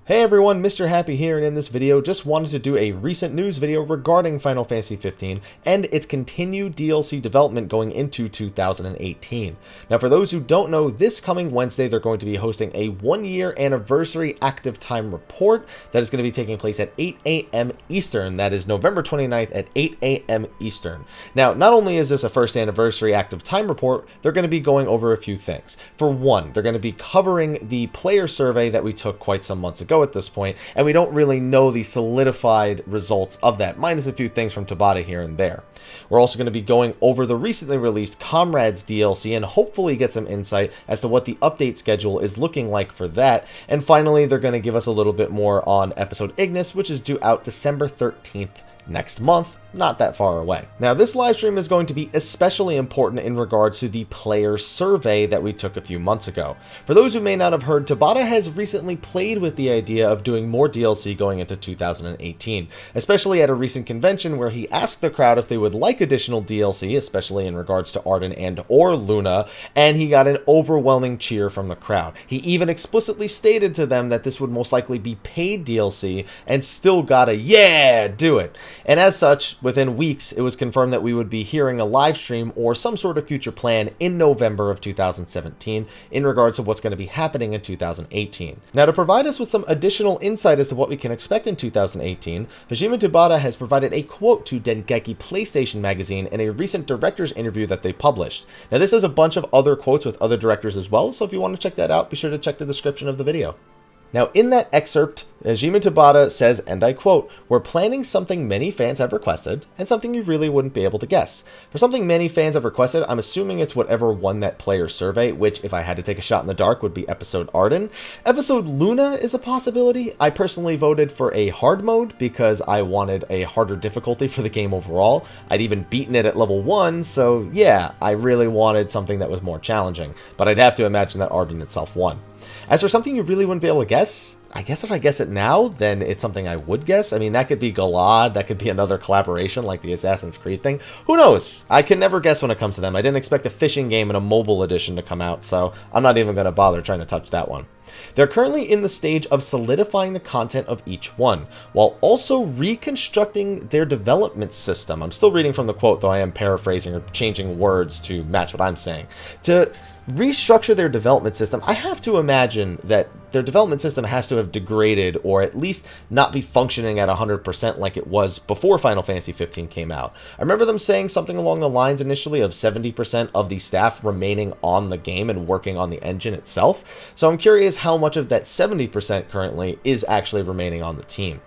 Hey everyone, Mr. Happy here, and in this video just wanted to do a recent news video regarding Final Fantasy 15 and its continued DLC development going into 2018. Now for those who don't know, this coming Wednesday they're going to be hosting a 1-year anniversary active time report that is going to be taking place at 8 a.m. Eastern. That is November 29th at 8 a.m. Eastern. Now not only is this a first anniversary active time report, they're going to be going over a few things. For one, they're going to be covering the player survey that we took quite some months ago at this point, and we don't really know the solidified results of that, minus a few things from Tabata here and there. We're also going to be going over the recently released Comrades DLC and hopefully get some insight as to what the update schedule is looking like for that. And finally, they're going to give us a little bit more on episode Ignis, which is due out December 13th next month, not that far away. Now this live stream is going to be especially important in regards to the player survey that we took a few months ago. For those who may not have heard, Tabata has recently played with the idea of doing more DLC going into 2018, especially at a recent convention where he asked the crowd if they would like additional DLC, especially in regards to Arden and or Luna, and he got an overwhelming cheer from the crowd. He even explicitly stated to them that this would most likely be paid DLC and still got a yeah, do it. And as such, within weeks, it was confirmed that we would be hearing a live stream or some sort of future plan in November of 2017 in regards to what's going to be happening in 2018. Now, to provide us with some additional insight as to what we can expect in 2018, Hajime Tabata has provided a quote to Dengeki PlayStation Magazine in a recent director's interview that they published. Now, this has a bunch of other quotes with other directors as well, so if you want to check that out, be sure to check the description of the video. Now, in that excerpt, Hajime Tabata says, and I quote, "We're planning something many fans have requested, and something you really wouldn't be able to guess. For something many fans have requested, I'm assuming it's whatever won that player survey, which, if I had to take a shot in the dark, would be Episode Arden. Episode Luna is a possibility. I personally voted for a hard mode because I wanted a harder difficulty for the game overall. I'd even beaten it at level 1, so yeah, I really wanted something that was more challenging. But I'd have to imagine that Arden itself won. As for something you really wouldn't be able to guess, I guess if I guess it now, then it's something I would guess. I mean, that could be Galad, that could be another collaboration like the Assassin's Creed thing. Who knows? I can never guess when it comes to them. I didn't expect a fishing game and a mobile edition to come out, so I'm not even going to bother trying to touch that one. They're currently in the stage of solidifying the content of each one, while also reconstructing their development system. I'm still reading from the quote, though I am paraphrasing or changing words to match what I'm saying. To restructure their development system, I have to imagine that their development system has to have degraded or at least not be functioning at 100% like it was before Final Fantasy 15 came out. I remember them saying something along the lines initially of 70% of the staff remaining on the game and working on the engine itself. So I'm curious how much of that 70% currently is actually remaining on the team.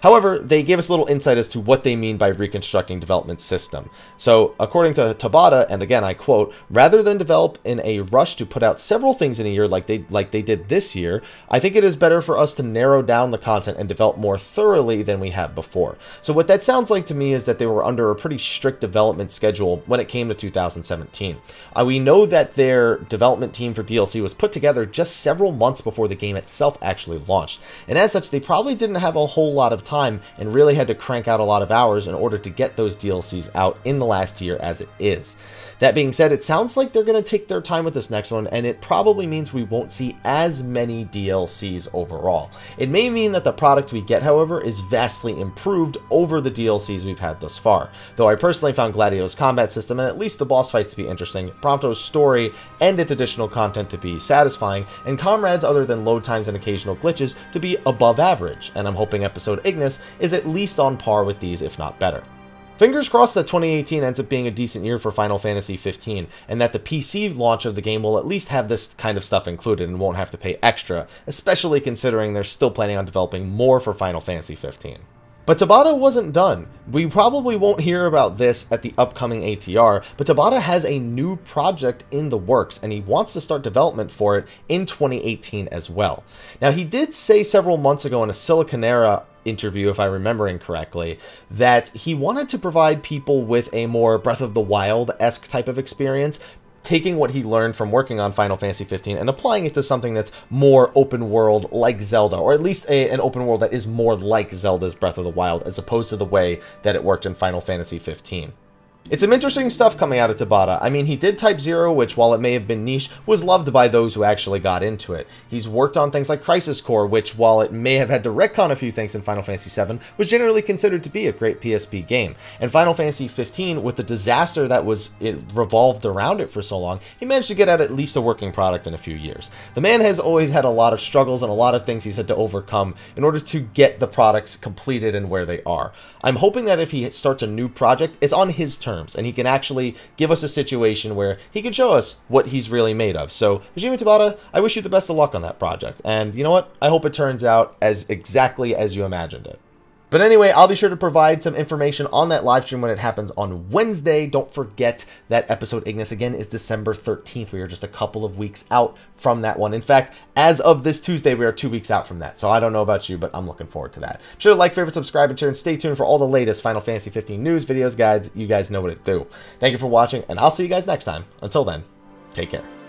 However, they gave us a little insight as to what they mean by reconstructing development system. So, according to Tabata, and again I quote, "Rather than develop in a rush to put out several things in a year like they did this year, I think it is better for us to narrow down the content and develop more thoroughly than we have before." So what that sounds like to me is that they were under a pretty strict development schedule when it came to 2017. We know that their development team for DLC was put together just several months before the game itself actually launched, and as such they probably didn't have a whole lot of time and really had to crank out a lot of hours in order to get those DLCs out in the last year as it is. That being said, it sounds like they're going to take their time with this next one, and it probably means we won't see as many DLCs overall. It may mean that the product we get, however, is vastly improved over the DLCs we've had thus far, though I personally found Gladio's combat system and at least the boss fights to be interesting, Prompto's story and its additional content to be satisfying, and Comrades, other than load times and occasional glitches, to be above average, and I'm hoping episode Ignis is at least on par with these, if not better. Fingers crossed that 2018 ends up being a decent year for Final Fantasy 15, and that the PC launch of the game will at least have this kind of stuff included and won't have to pay extra, especially considering they're still planning on developing more for Final Fantasy 15. But Tabata wasn't done. We probably won't hear about this at the upcoming ATR, but Tabata has a new project in the works, and he wants to start development for it in 2018 as well. Now, he did say several months ago in a Siliconera interview, if I'm remembering correctly, that he wanted to provide people with a more Breath of the Wild-esque type of experience, taking what he learned from working on Final Fantasy 15 and applying it to something that's more open world like Zelda, or at least an open world that is more like Zelda's Breath of the Wild as opposed to the way that it worked in Final Fantasy 15. It's some interesting stuff coming out of Tabata. I mean, he did Type 0, which, while it may have been niche, was loved by those who actually got into it. He's worked on things like Crisis Core, which, while it may have had to retcon a few things in Final Fantasy VII, was generally considered to be a great PSP game. And Final Fantasy 15, with the disaster that it revolved around it for so long, he managed to get out at least a working product in a few years. The man has always had a lot of struggles and a lot of things he's had to overcome in order to get the products completed and where they are. I'm hoping that if he starts a new project, it's on his terms, and he can actually give us a situation where he can show us what he's really made of. So, Hajime Tabata, I wish you the best of luck on that project. And you know what? I hope it turns out as exactly as you imagined it. But anyway, I'll be sure to provide some information on that live stream when it happens on Wednesday. Don't forget that episode Ignis, again, is December 13th. We are just a couple of weeks out from that one. In fact, as of this Tuesday, we are 2 weeks out from that. So I don't know about you, but I'm looking forward to that. Be sure to like, favorite, subscribe, and share, and stay tuned for all the latest Final Fantasy 15 news, videos, guides. You guys know what to do. Thank you for watching, and I'll see you guys next time. Until then, take care.